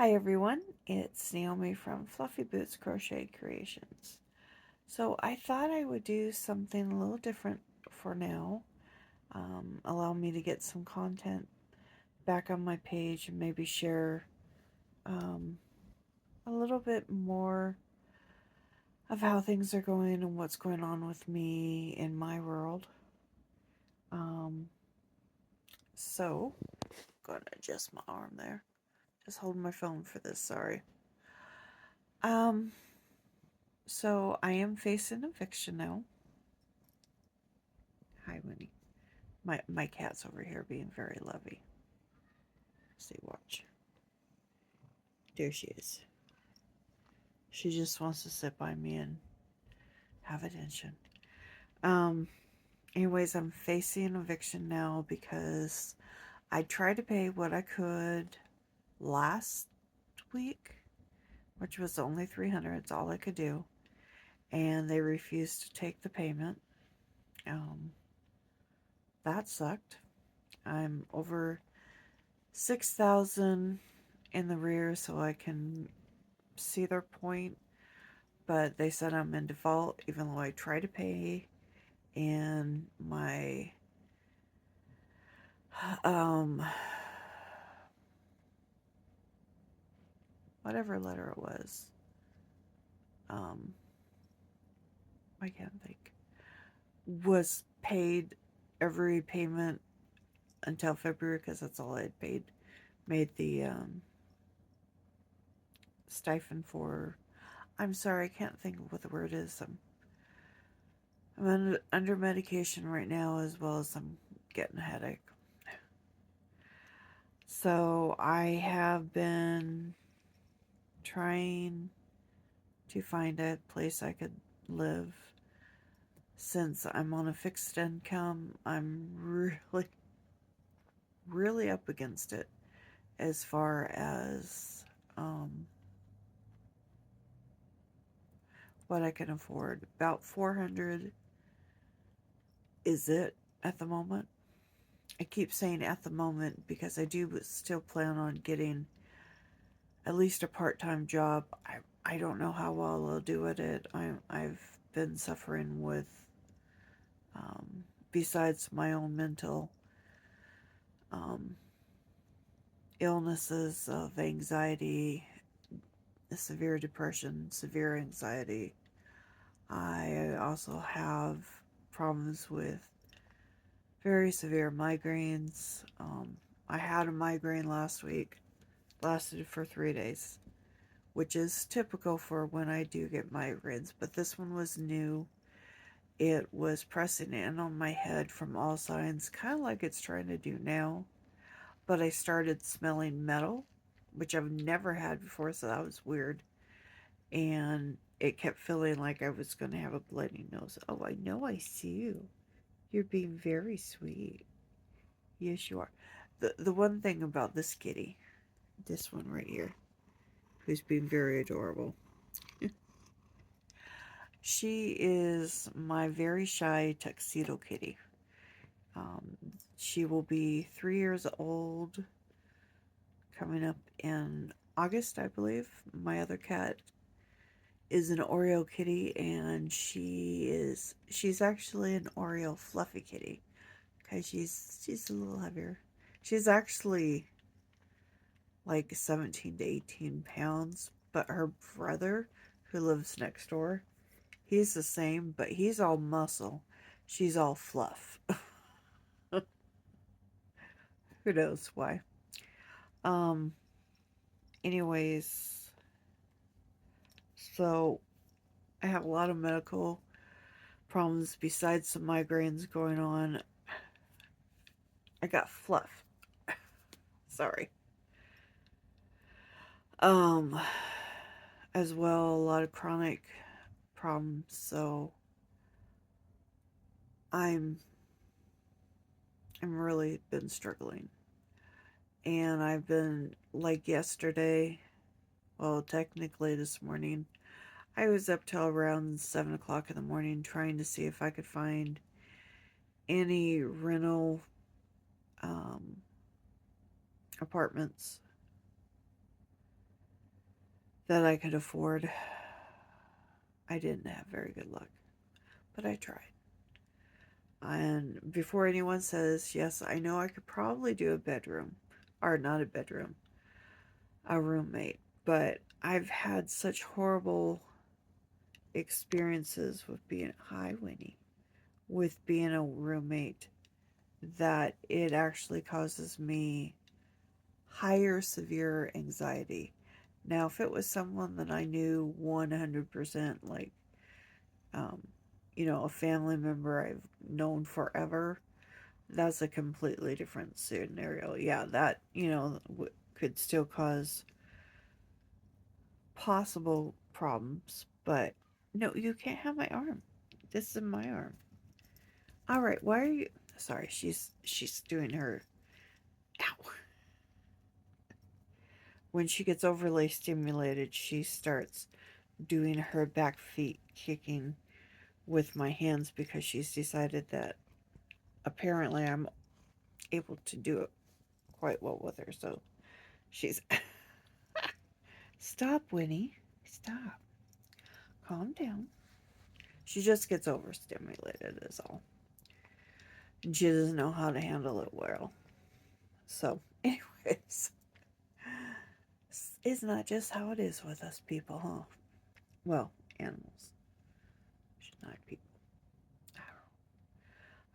Hi everyone, it's Naomi from Fluffy Boots Crochet Creations. So I thought I would do something a little different for now. Allow me to get some content back on my page and maybe share um, a little bit more of how things are going and what's going on with me in my world. Um, so, gonna adjust my arm there. Just holding my phone for this, sorry. Um, so I am facing eviction now. Hi, Winnie. My cat's over here being very lovey. See, watch. There she is. She just wants to sit by me and have attention. Um, anyways, I'm facing eviction now because I tried to pay what I could last week, which was only 300. It's all I could do, and they refused to take the payment. Um, that sucked. I'm over 6,000 in the rear, so I can see their point, but they said I'm in default even though I tried to pay, and my um whatever letter it was, um I can't think, was paid every payment until February because that's all I had paid. Made the stipend for. I'm sorry, I can't think of what the word is. I'm under medication right now as well as I'm getting a headache. So I have been trying to find a place I could live. Since I'm on a fixed income, I'm really up against it as far as what I can afford. About 400 is it at the moment. I keep saying at the moment because I do still plan on getting at least a part-time job. I don't know how well I'll do at it. I've been suffering with besides my own mental um, illnesses of anxiety, severe depression, severe anxiety. I also have problems with very severe migraines. I had a migraine last week, lasted for 3 days, which is typical for when I do get migraines, but this one was new. It was pressing in on my head from all sides, kind of like it's trying to do now. But I started smelling metal, which I've never had before, so that was weird. And it kept feeling like I was going to have a bloody nose. Oh, I know, I see you. You're being very sweet. Yes, you are. The one thing about this kitty, this one right here, who's being very adorable, she is my very shy tuxedo kitty. Um, she will be 3 years old coming up in August, I believe. My other cat is an Oreo kitty, and she's actually an Oreo fluffy kitty because she's a little heavier. She's actually like 17 to 18 pounds, but her brother, who lives next door, he's the same, but he's all muscle. She's all fluff. Who knows why? Um, anyways, so I have a lot of medical problems besides some migraines going on. I got fluff. Sorry. Um, as well, a lot of chronic problems. So I'm I'm really been struggling, and I've been like yesterday. Well, technically this morning, I was up till around 7 o'clock in the morning trying to see if I could find any rental um, apartments that I could afford. I didn't have very good luck, but I tried. And before anyone says, yes, I know I could probably do a bedroom, or not a bedroom, a roommate, but I've had such horrible experiences with being, hi, Winnie, with being a roommate that it actually causes me higher severe anxiety. Now, if it was someone that I knew 100%, like, um, a family member I've known forever, that's a completely different scenario. Yeah, that, could still cause possible problems, but no, you can't have my arm. This is my arm. All right, why are you? Sorry, she's doing her. Ow. When she gets overly stimulated, she starts doing her back feet kicking with my hands because she's decided that apparently I'm able to do it quite well with her. So she's stop, Winnie. Stop. Calm down. She just gets overstimulated, is all. And she doesn't know how to handle it well. So, anyways, isn't that just how it is with us people, huh? Well, animals. Not people.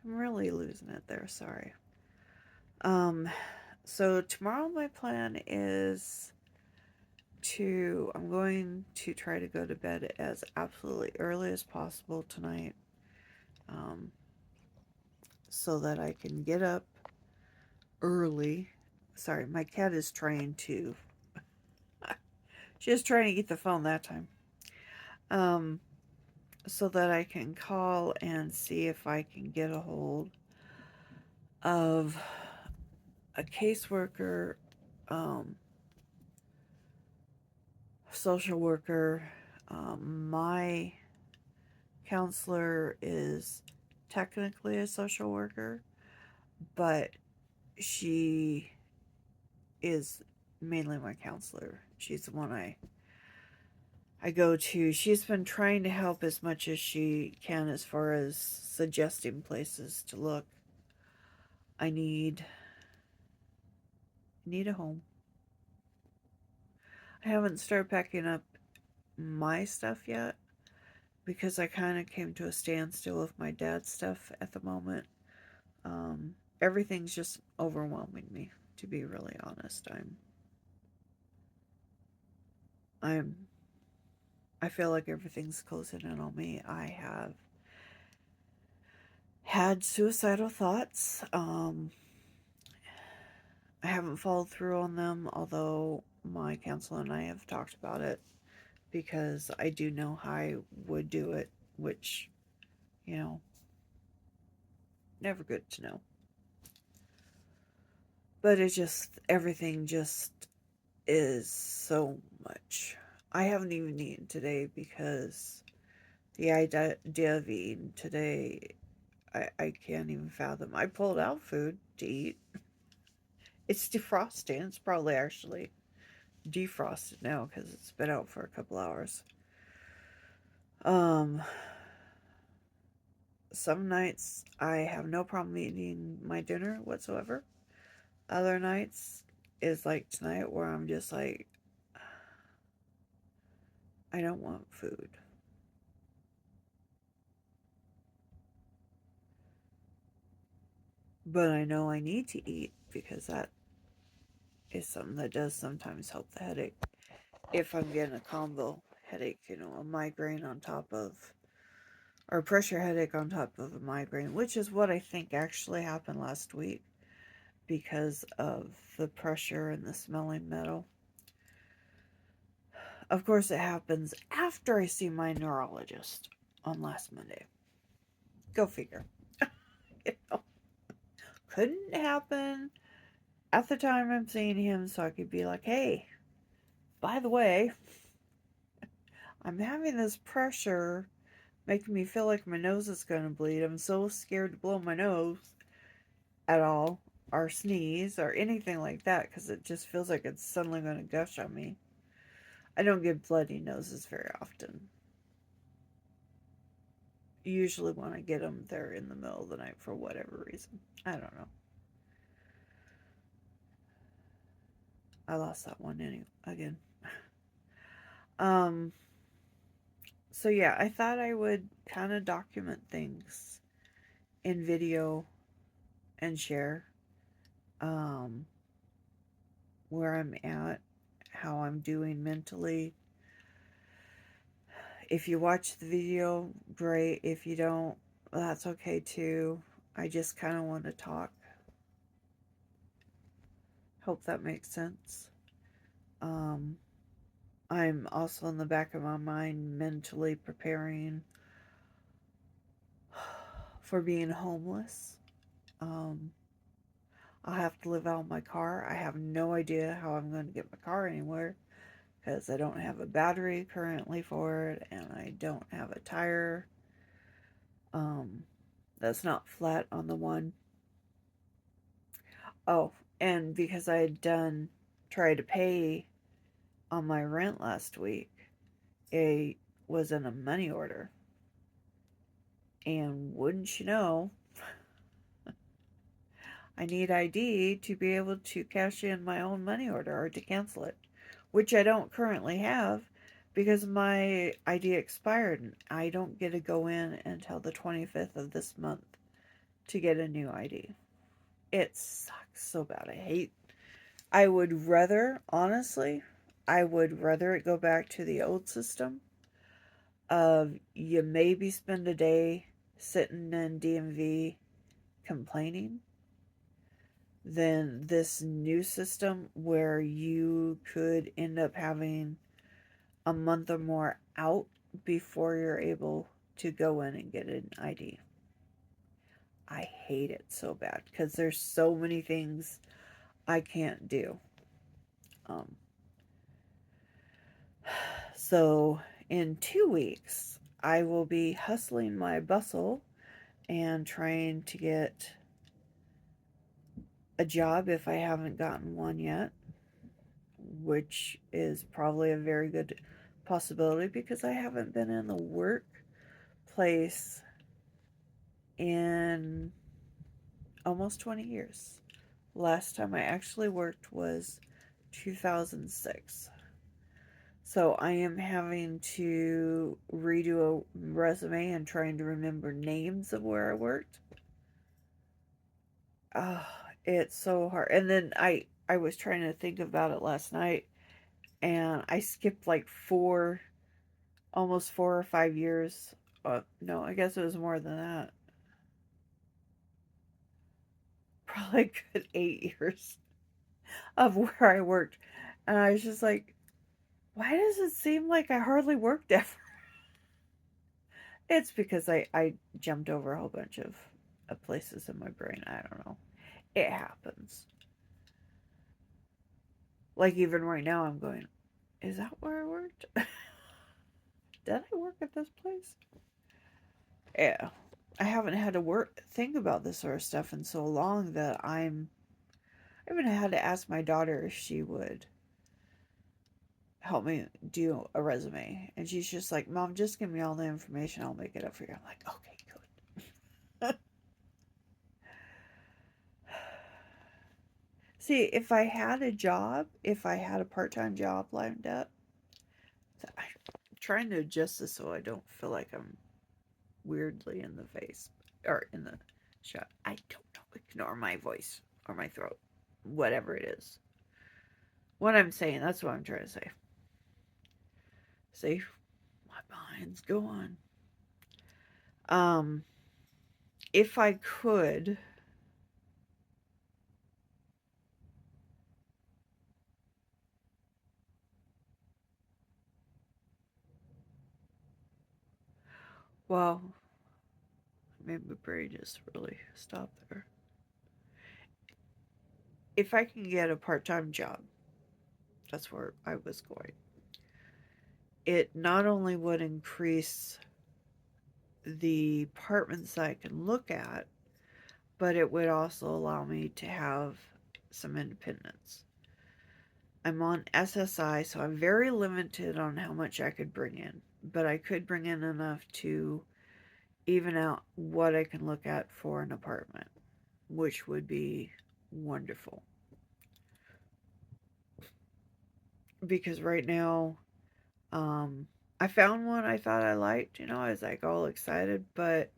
I'm really losing it there, sorry. Um, so tomorrow my plan is I'm going to try to go to bed as absolutely early as possible tonight, um, so that I can get up early. Sorry, my cat is trying to, she was trying to eat the phone that time. Um, so that I can call and see if I can get a hold of a caseworker, um, social worker. My counselor is technically a social worker, but she is mainly my counselor. She's the one I go to. She's been trying to help as much as she can as far as suggesting places to look. I need a home. I haven't started packing up my stuff yet because I kind of came to a standstill with my dad's stuff at the moment. Everything's just overwhelming me, to be really honest. I'm I feel like everything's closing in on me. I have had suicidal thoughts. I haven't followed through on them, although my counselor and I have talked about it because I do know how I would do it, which, you know, never good to know. But everything just is so much. I haven't even eaten today because the idea of eating today, I can't even fathom. I pulled out food to eat. It's defrosting. It's probably actually defrosted now because it's been out for a couple hours. Um, some nights I have no problem eating my dinner whatsoever. Other nights is like tonight where I'm just like, I don't want food. But I know I need to eat because that is something that does sometimes help the headache. If I'm getting a combo headache, a migraine on top of, or pressure headache on top of a migraine, which is what I think actually happened last week because of the pressure and the smelling metal. Of course, it happens after I see my neurologist on last Monday. Go figure. you know, couldn't happen at the time I'm seeing him, so I could be like, hey, by the way, I'm having this pressure making me feel like my nose is going to bleed. I'm so scared to blow my nose at all, or sneeze, or anything like that, because it just feels like it's suddenly going to gush on me. I don't get bloody noses very often. Usually when I get them, they're in the middle of the night for whatever reason. I don't know. I lost that one anyway again. Um, so yeah, I thought I would kind of document things in video and share um, where I'm at, how I'm doing mentally. If you watch the video, great. If you don't, that's okay too. I just kind of want to talk. Hope that makes sense. Um, I'm also in the back of my mind mentally preparing for being homeless. Um, I'll have to live out of my car. I have no idea how I'm going to get my car anywhere because I don't have a battery currently for it and I don't have a tire um, that's not flat on the one. Oh, and because I had tried to pay on my rent last week, it was in a money order. And wouldn't you know, I need ID to be able to cash in my own money order or to cancel it, which I don't currently have because my ID expired and I don't get to go in until the 25th of this month to get a new ID. It sucks so bad. I would rather, honestly, I would rather it go back to the old system of you maybe spend a day sitting in DMV complaining than this new system where you could end up having a month or more out before you're able to go in and get an ID. I hate it so bad because there's so many things I can't do. Um, so in 2 weeks, I will be hustling my bustle and trying to get a job if I haven't gotten one yet, which is probably a very good possibility because I haven't been in the workplace in almost 20 years. Last time I actually worked was 2006. So I am having to redo a resume and trying to remember names of where I worked. Oh, it's so hard. And then I was trying to think about it last night and I skipped like almost 4 or 5 years. No, I guess it was more than that. Probably a good 8 years of where I worked. And I was just like, why does it seem like I hardly worked ever? It's because I jumped over a whole bunch of places in my brain. I don't know. It happens. Like even right now, I'm going, is that where I worked? Did I work at this place? Yeah. I haven't had to think about this sort of stuff in so long that I even had to ask my daughter if she would help me do a resume. And she's just like, Mom, just give me all the information. I'll make it up for you. I'm like, okay, good. See, if I had a job, if I had a part time job lined up, I'm trying to adjust this so I don't feel like I'm weirdly in the face or in the shot. I don't know. Ignore my voice or my throat. Whatever it is. What I'm saying, that's what I'm trying to say. See, my mind's go on. Um, if I could, well, maybe my brain just really stopped there. If I can get a part time job, that's where I was going. It not only would increase the apartments I can look at, but it would also allow me to have some independence. I'm on SSI, so I'm very limited on how much I could bring in. But I could bring in enough to even out what I can look at for an apartment, which would be wonderful. Because right now, um, I found one I thought I liked. I was like all excited, but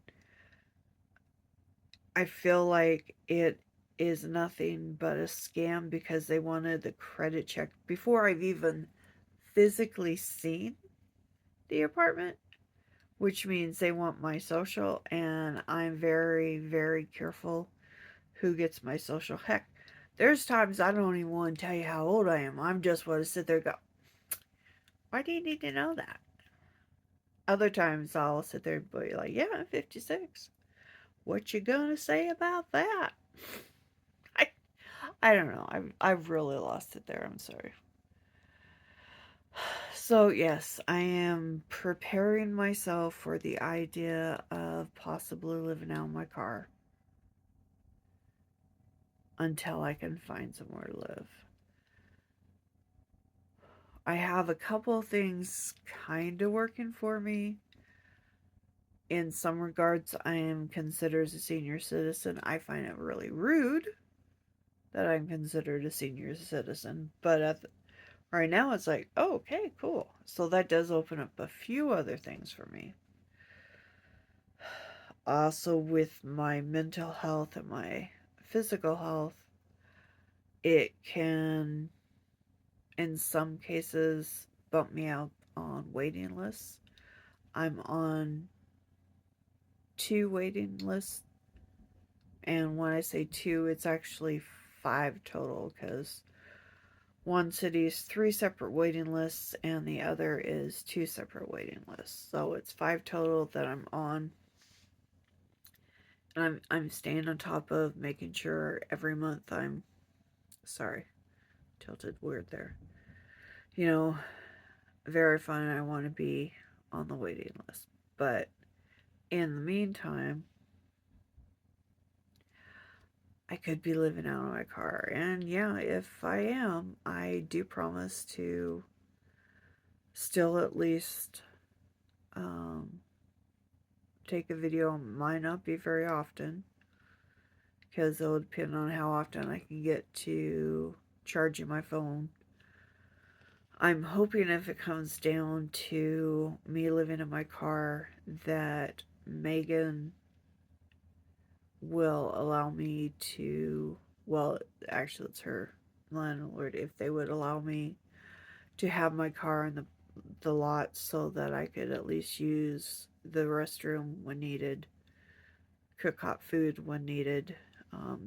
I feel like it is nothing but a scam because they wanted the credit check before I've even physically seen the apartment, which means they want my social, and I'm very, very careful who gets my social. Heck, there's times I don't even want to tell you how old I am. I'm just want to sit there and go, why do you need to know that? Other times I'll sit there and be like, yeah, I'm 56. What you gonna say about that? I, I don't know. I've really lost it there. I'm sorry. So, yes, I am preparing myself for the idea of possibly living out of my car until I can find somewhere to live. I have a couple of things kind of working for me. In some regards, I am considered a senior citizen. I find it really rude that I'm considered a senior citizen, but right now it's like, oh, okay, cool. So that does open up a few other things for me. Also, with my mental health and my physical health, it can, in some cases, bump me out on waiting lists. I'm on 2 waiting lists, and when I say 2, it's actually 5 total because one city is 3 separate waiting lists and the other is 2 separate waiting lists. So it's 5 total that I'm on. And I'm staying on top of making sure every month I'm sorry, tilted weird there. You know, verifying I want to be on the waiting list. But in the meantime, I could be living out of my car. And yeah, if I am, I do promise to still at least um, take a video. Might not be very often because it'll depend on how often I can get to charging my phone. I'm hoping if it comes down to me living in my car that Megan will allow me to, well, actually, it's her landlord, if they would allow me to have my car in the lot so that I could at least use the restroom when needed, cook hot food when needed,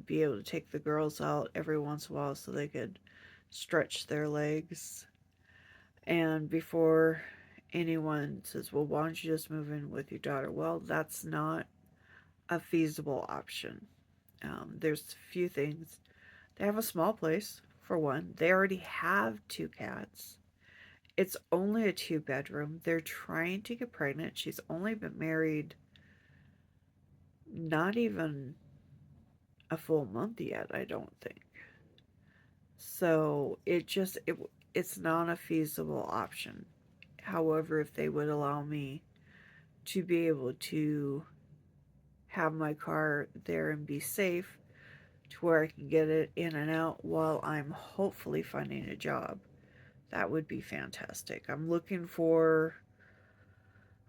be able to take the girls out every once in a while so they could stretch their legs. And before anyone says, well, why don't you just move in with your daughter? Well, that's not a feasible option. There's a few things. They have a small place, for one. They already have 2 cats. It's only a 2-bedroom. They're trying to get pregnant. She's only been married not even a full month yet, I don't think. So it's not a feasible option. However, if they would allow me to be able to have my car there and be safe to where I can get it in and out while I'm hopefully finding a job, that would be fantastic.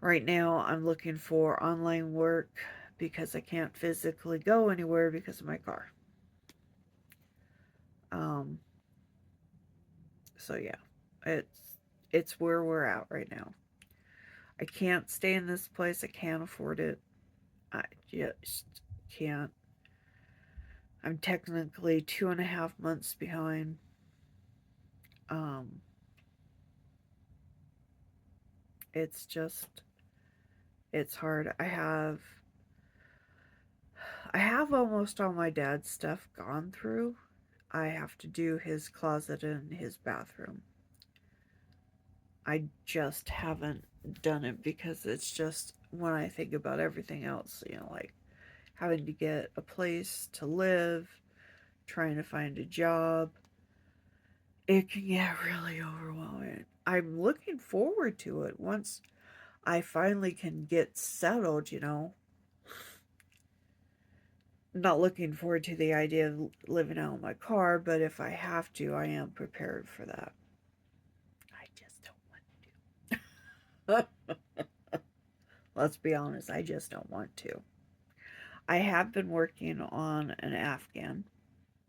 Right now, I'm looking for online work because I can't physically go anywhere because of my car. Um, so yeah, it's where we're at right now. I can't stay in this place. I can't afford it. I just can't. I'm technically 2.5 months behind. Um, it's just it's hard. I have almost all my dad's stuff gone through. I have to do his closet and his bathroom. I just haven't done it because it's just when I think about everything else, like having to get a place to live, trying to find a job. it can get really overwhelming. I'm looking forward to it once I finally can get settled, you know. Not looking forward to the idea of living out in my car, but if I have to, I am prepared for that. I just don't want to. Let's be honest, I just don't want to. I have been working on an Afghan.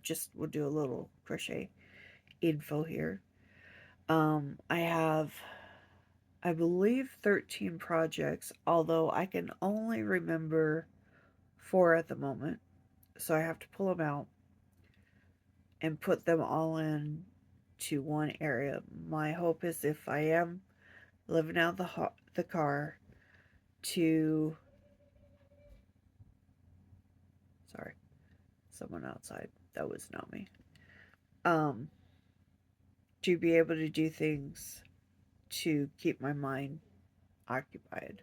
Just will do a little crochet info here. I have, I believe, 13 projects, although I can only remember four at the moment. So I have to pull them out and put them all in to one area. My hope is if I am living out the car to, sorry, someone outside. That was not me. Um, to be able to do things to keep my mind occupied.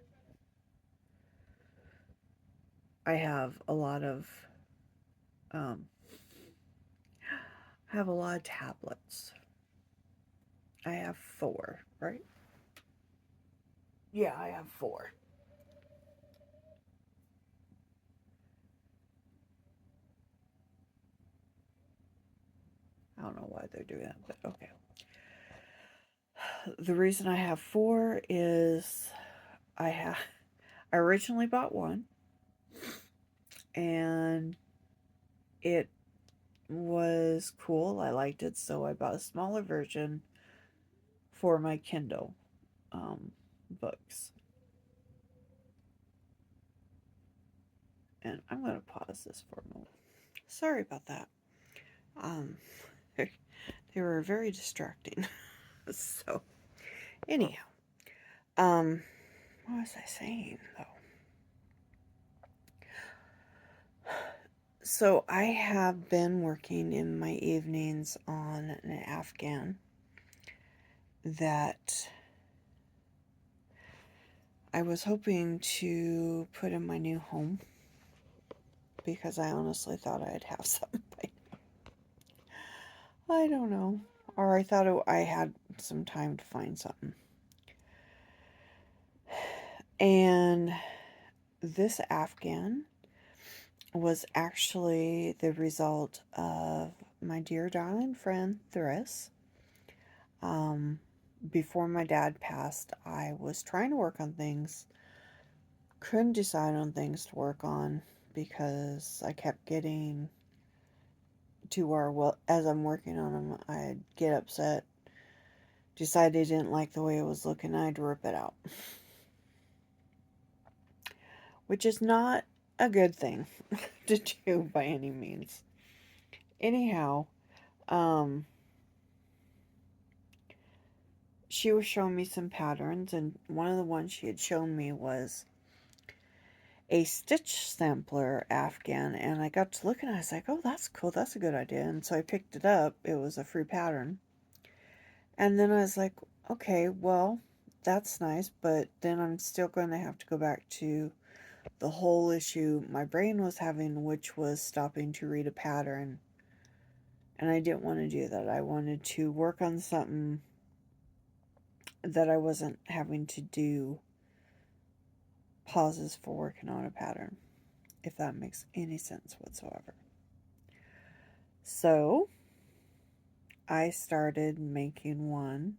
I have a lot of um, I have a lot of tablets. I have four, right? Yeah, I have four. I don't know why they're doing that, but okay. The reason I have four is I have I originally bought one and it was cool. I liked it, so I bought a smaller version for my Kindle um, books. And I'm going to pause this for a moment. Sorry about that. Um, they were very distracting. So, anyhow, um, what was I saying though? So, I have been working in my evenings on an Afghan that I was hoping to put in my new home because I honestly thought I'd have something by now. I don't know. Or I thought I had some time to find something. And this Afghan was actually the result of my dear darling friend Thris. Um, before my dad passed, I was trying to work on things, couldn't decide on things to work on because I kept getting to where, well, as I'm working on them, I'd get upset, decide I didn't like the way it was looking, I'd rip it out, which is not a good thing to do by any means. Anyhow, um, she was showing me some patterns, and one of the ones she had shown me was a stitch sampler Afghan, and I got to look and I was like, oh, that's cool, that's a good idea. And so I picked it up. It was a free pattern. And then I was like, okay, well, that's nice, but then I'm still going to have to go back to the whole issue my brain was having, which was stopping to read a pattern. And I didn't want to do that. I wanted to work on something that I wasn't having to do pauses for working on a pattern, if that makes any sense whatsoever. So I started making one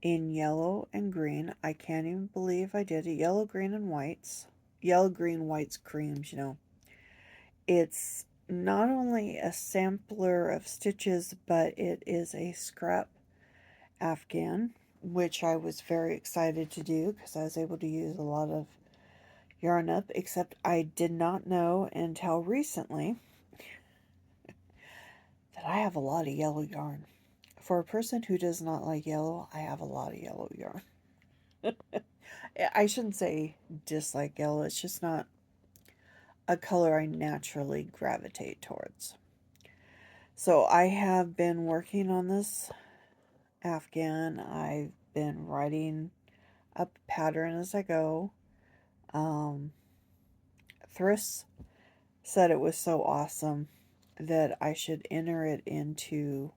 in yellow and green. I can't even believe I did it. Yellow, green, and whites. Yellow, green, whites, creams, you know. It's not only a sampler of stitches, but it is a scrap Afghan, which I was very excited to do because I was able to use a lot of yarn up, except I did not know until recently that I have a lot of yellow yarn. For a person who does not like yellow, I have a lot of yellow yarn. I shouldn't say dislike yellow, it's just not a color I naturally gravitate towards. So I have been working on this Afghan. I've been writing up a pattern as I go. Um, Thriss said it was so awesome that I should enter it into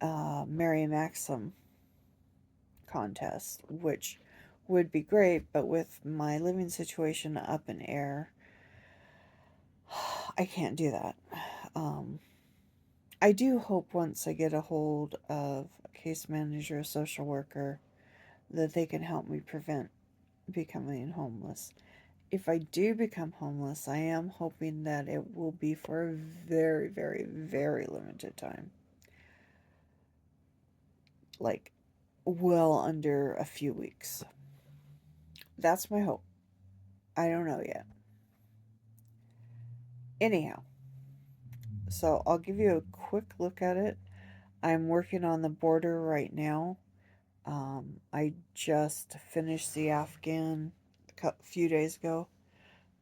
Mary Maxim contest, which would be great, but with my living situation up in air, I can't do that. Um, I do hope once I get a hold of a case manager, a social worker, that they can help me prevent becoming homeless. If I do become homeless, I am hoping that it will be for a very, very, very limited time. Like, well under a few weeks. That's my hope. I don't know yet. Anyhow, so I'll give you a quick look at it. I'm working on the border right now. I just finished the Afghan a few days ago.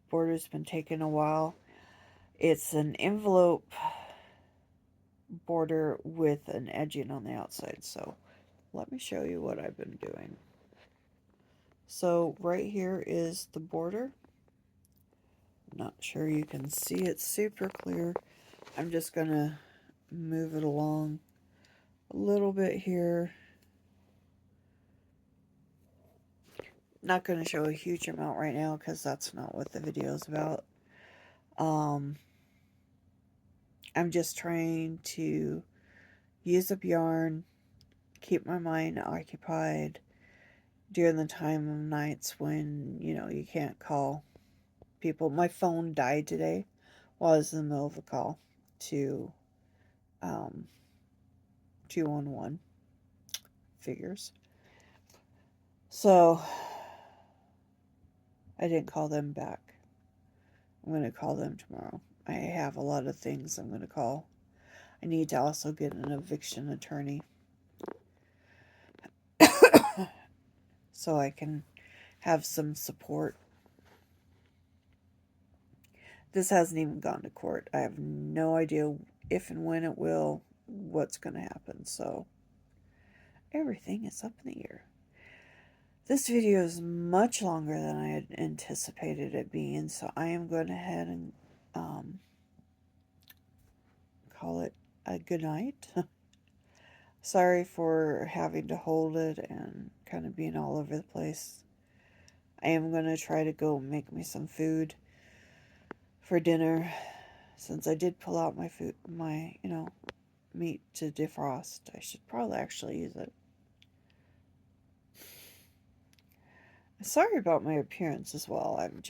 Border's been taking a while. It's an envelope border with an edging on the outside. So let me show you what I've been doing. So right here is the border. Not sure you can see it super clear. I'm just going to move it along a little bit here. Not going to show a huge amount right now because that's not what the video is about. I'm just trying to use up yarn, keep my mind occupied during the time of nights when, you can't call people. My phone died today while I was in the middle of a call to 211 figures. So I didn't call them back. I'm going to call them tomorrow. I have a lot of things I'm going to call. I need to also get an eviction attorney so I can have some support. This hasn't even gone to court. I have no idea if and when it will, what's going to happen. So everything is up in the air. This video is much longer than I had anticipated it being, so I am going ahead and call it a good night. Sorry for having to hold it and kind of being all over the place. I am going to try to go make me some food for dinner, since I did pull out my meat to defrost. I should probably actually use it. Sorry about my appearance as well. I'm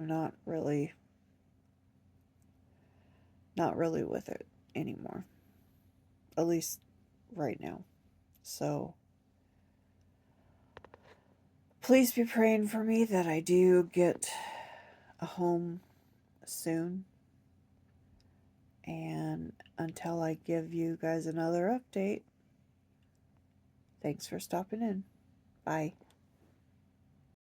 not really with it anymore. At least right now. So please be praying for me that I do get a home soon. And until I give you guys another update, thanks for stopping in. Bye.